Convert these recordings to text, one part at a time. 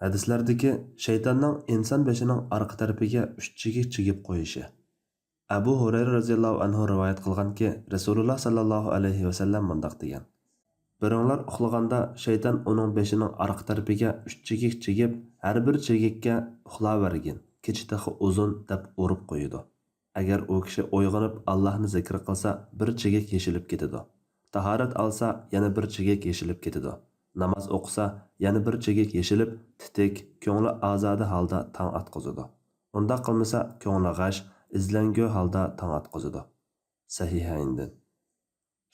Hadislardagi shaytonning inson beshining orqa tarafiga 3 chigik chigib qo'yishi. Abu Hurayra radhiyallohu anhu rivoyat qilganki, Rasululloh sallallohu alayhi vasallam mundaq degan: Biringlar uxlaganda shayton uning beshining orqa tarafiga 3 chigik chigib, har bir chigikka uxlavergin. Kechi taxi uzun deb urib qo'yadi. Agar u kishi uyg'onib Allohni zikr qilsa, bir chigik yeshilib ketadi. Tahorat olsa, yana bir chigik yeshilib ketadi. Namoz o'qisa, yana bir chigik yeshilib, titik, ko'ngli ozodi holda tong atqizadi. Unda qilmasa, ko'ngli g'ash, izlangu holda tong atqizadi. Sahihayndan.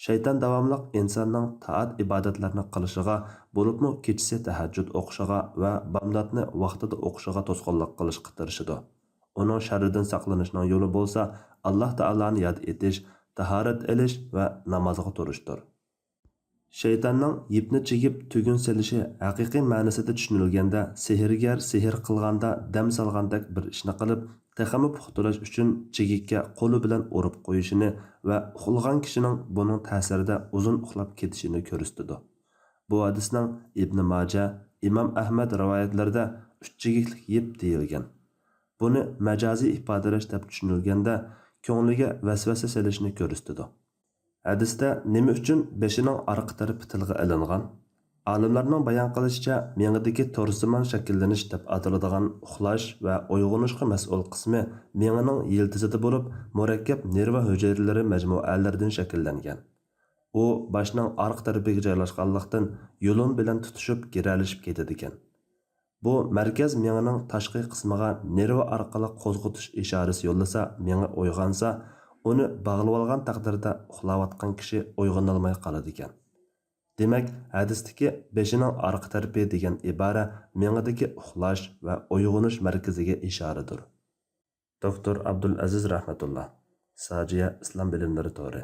Shayton davomli insonning taat ibodatlarini qilishiga, bo'libmi kechasi tahajjud o'qishiga va bomdodni vaqtida o'qishiga to'sqinlik qilishga tirishadi. Uning sharridan saqlanishning yo'li bo'lsa, Alloh taoloni yod etish, tahorat ilish va namozga turishdir. Shaytonning yipni chigib tugun selishi haqiqiy ma'nosida tushunilganda, sehrgar sehr qilganda dam solgandek bir ishni qilib, texami puxtalash uchun chigikka qo'li bilan urib qo'yishini va uxlagan kishining buning ta'sirida uzun uxlab ketishini ko'rsatadi. Bu hadisning Ibn Majah, Imom Ahmad rivoyatlarida 3 chigiklik yip deyilgan. Buni majoziy ifodalash deb tushunilganda, ko'ngliga vasvasa selishni ko'rsatadi. Hadisda nima uchun beshining orqa tarafi tilga ilingan? Olimlarning bayon qilishicha, miyadagi to'rsimon shakllanish deb ataladigan uxlash va uyg'onishga mas'ul qismi miyaning yiltizida bo'lib, murakkab nerva hujayralari majmualaridan shakllangan. U boshning orqa tarafiga joylashganlikdan yo'lin bilan tutishib, giralishib ketadi ekan. Bu markaz miyaning tashqi qismiga nerva orqali qo'zg'atish ishorasi yo'llasa, miya uyg'onsa, uni bog'lab olgan taqdirda uxlayotgan kishi uyg'onolmay qoladi ekan. Demak, hadisdagi beshining orqa tarafi degan ibora miyadagi uxlash va uyg'onish markaziga ishoradir. Doktor Abdul Aziz rahmatulloh. Sajiya Islom bilimlari to'g'ri.